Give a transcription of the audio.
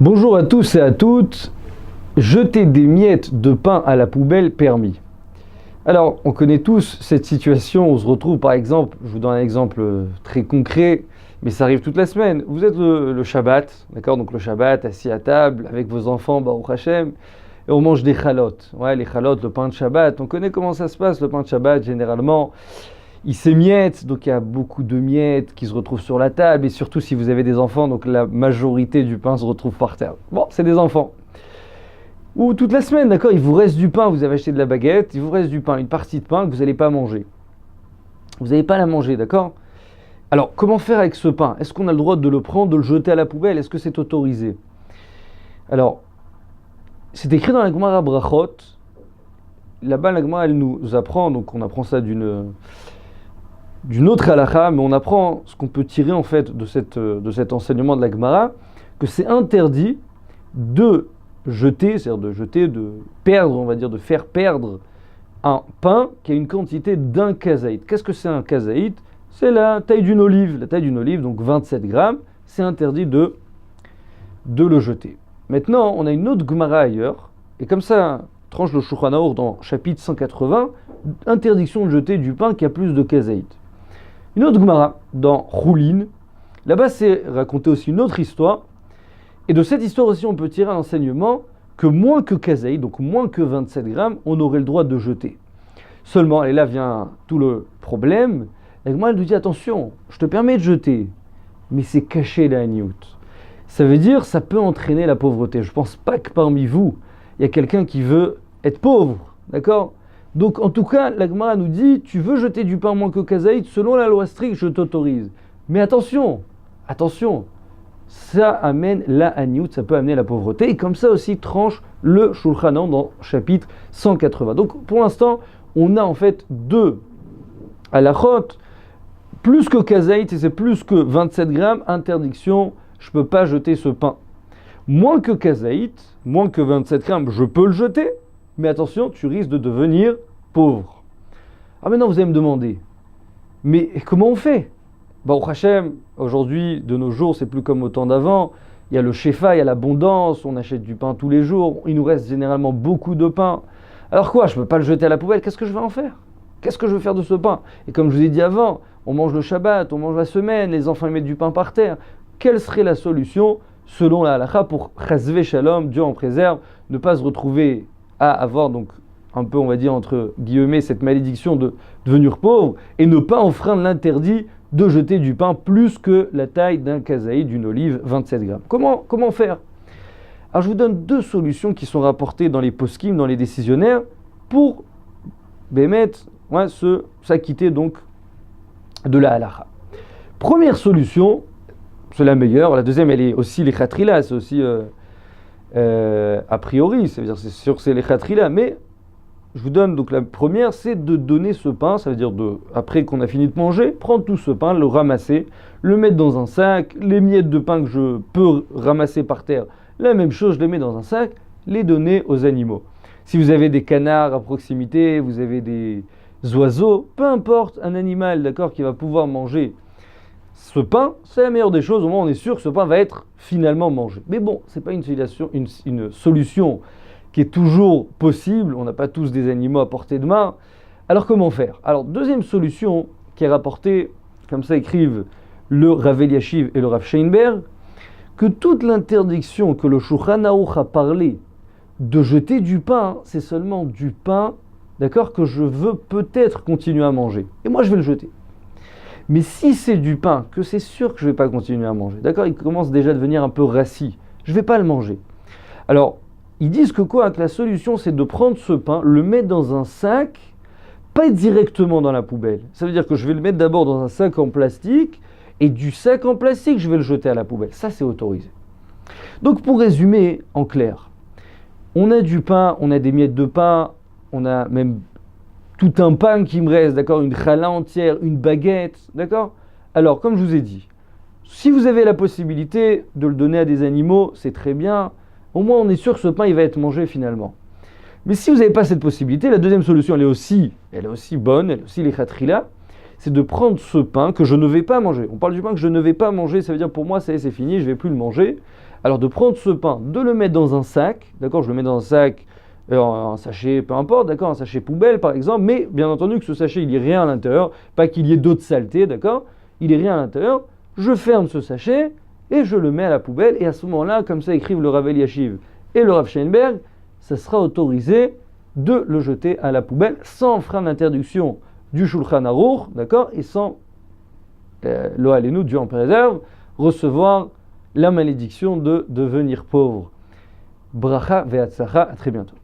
Bonjour à tous et à toutes. Jeter des miettes de pain à la poubelle permis. Alors, on connaît tous cette situation. On se retrouve par exemple, je vous donne un exemple très concret, mais ça arrive toute la semaine. Vous êtes le Shabbat, d'accord? Donc le Shabbat, assis à table avec vos enfants, Baruch Hashem, et on mange des chalotes. Ouais, les chalotes, le pain de Shabbat. On connaît comment ça se passe, le pain de Shabbat, généralement. Il s'émiette, donc il y a beaucoup de miettes qui se retrouvent sur la table, et surtout si vous avez des enfants, donc la majorité du pain se retrouve par terre. Bon, c'est des enfants. Ou toute la semaine, d'accord, il vous reste du pain, vous avez acheté de la baguette, il vous reste du pain, une partie de pain que vous n'allez pas manger. Vous n'allez pas la manger, d'accord? Alors, comment faire avec ce pain? Est-ce qu'on a le droit de le prendre, de le jeter à la poubelle? Est-ce que c'est autorisé? Alors, c'est écrit dans la Gemara Brachot. Là-bas, la Gemara, elle nous apprend, donc on apprend ça d'une autre halakha, mais on apprend ce qu'on peut tirer en fait de cet enseignement de la Gemara, que c'est interdit de jeter, c'est-à-dire de perdre, on va dire, de faire perdre un pain qui a une quantité d'un kazaït. Qu'est-ce que c'est un kazaït? C'est la taille d'une olive, donc 27 grammes, c'est interdit de le jeter. Maintenant, on a une autre Gemara ailleurs, et comme ça, tranche le Shulchan Aruch dans chapitre 180, interdiction de jeter du pain qui a plus de kazaït. Une autre Gemara, dans Choulin, là-bas c'est raconté aussi une autre histoire, et de cette histoire aussi on peut tirer un enseignement que moins que kazaït, donc moins que 27 grammes, on aurait le droit de jeter. Seulement, et là vient tout le problème, la Gemara elle nous dit attention, je te permets de jeter, mais c'est caché la haniout. Ça veut dire ça peut entraîner la pauvreté. Je ne pense pas que parmi vous, il y a quelqu'un qui veut être pauvre, d'accord? Donc en tout cas, la Gemara nous dit, tu veux jeter du pain moins que kazaït, selon la loi stricte, je t'autorise. Mais attention, ça amène la haniout, ça peut amener la pauvreté, et comme ça aussi tranche le Shulchan Aruch dans chapitre 180. Donc pour l'instant, on a en fait deux halachot, plus que kazaït, et c'est plus que 27 grammes, interdiction, je ne peux pas jeter ce pain. Moins que kazaït, moins que 27 grammes, je peux le jeter, mais attention, tu risques de devenir pauvre. Ah maintenant vous allez me demander, mais comment on fait? Baruch Hashem, aujourd'hui, de nos jours, c'est plus comme au temps d'avant. Il y a le shefa, il y a l'abondance, on achète du pain tous les jours, il nous reste généralement beaucoup de pain. Alors quoi, je ne peux pas le jeter à la poubelle, qu'est-ce que je vais en faire? Qu'est-ce que je veux faire de ce pain? Et comme je vous ai dit avant, on mange le Shabbat, on mange la semaine, les enfants ils mettent du pain par terre. Quelle serait la solution selon la halakha pour chasvé shalom, Dieu en préserve, ne pas se retrouver à avoir donc un peu, on va dire entre guillemets, cette malédiction de devenir pauvre et ne pas enfreindre l'interdit de jeter du pain plus que la taille d'un kazaït, d'une olive, 27 grammes. Comment faire? Alors je vous donne deux solutions qui sont rapportées dans les poskim, dans les décisionnaires, pour s'acquitter donc de la halakha. Première solution, c'est la meilleure. La deuxième, elle est aussi les khatrila, c'est aussi a priori, c'est-à-dire c'est sûr que c'est les khatrila, mais je vous donne donc la première, c'est de donner ce pain, ça veut dire après qu'on a fini de manger, prendre tout ce pain, le ramasser, le mettre dans un sac, les miettes de pain que je peux ramasser par terre, la même chose, je les mets dans un sac, les donner aux animaux. Si vous avez des canards à proximité, vous avez des oiseaux, peu importe, un animal, d'accord, qui va pouvoir manger ce pain, c'est la meilleure des choses, au moins on est sûr que ce pain va être finalement mangé. Mais bon, c'est pas une solution qui est toujours possible, on n'a pas tous des animaux à portée de main. Alors comment faire? Alors deuxième solution qui est rapportée, comme ça écrivent le Rav Eliashiv et le Rav Sheinberg, que toute l'interdiction que le Shulchan Aruch a parlé de jeter du pain, c'est seulement du pain, d'accord, que je veux peut-être continuer à manger. Et moi je vais le jeter. Mais si c'est du pain que c'est sûr que je ne vais pas continuer à manger, d'accord, il commence déjà à devenir un peu rassis, je ne vais pas le manger. Alors, ils disent que la solution c'est de prendre ce pain, le mettre dans un sac, pas directement dans la poubelle. Ça veut dire que je vais le mettre d'abord dans un sac en plastique, et du sac en plastique, je vais le jeter à la poubelle. Ça, c'est autorisé. Donc, pour résumer en clair, on a du pain, on a des miettes de pain, on a même tout un pain qui me reste, d'accord, une challah entière, une baguette, d'accord. Alors, comme je vous ai dit, si vous avez la possibilité de le donner à des animaux, c'est très bien. Au moins, on est sûr que ce pain, il va être mangé finalement. Mais si vous n'avez pas cette possibilité, la deuxième solution, elle est aussi bonne, elle est aussi les khatrila, c'est de prendre ce pain que je ne vais pas manger. On parle du pain que je ne vais pas manger, ça veut dire pour moi, ça y est, c'est fini, je ne vais plus le manger. Alors de prendre ce pain, de le mettre dans un sac, d'accord, je le mets dans un sac, un sachet, peu importe, d'accord, un sachet poubelle par exemple, mais bien entendu que ce sachet, il n'y ait rien à l'intérieur, pas qu'il y ait d'autres saletés, d'accord, il n'y ait rien à l'intérieur, je ferme ce sachet et je le mets à la poubelle, et à ce moment-là, comme ça écrivent le Rav Eliashiv et le Rav Sheinberg, ça sera autorisé de le jeter à la poubelle sans frein d'interdiction du Shulchan Aruch, d'accord, et sans, lo alenu, Dieu en préserve, recevoir la malédiction de devenir pauvre. Bracha ve'atzlacha, à très bientôt.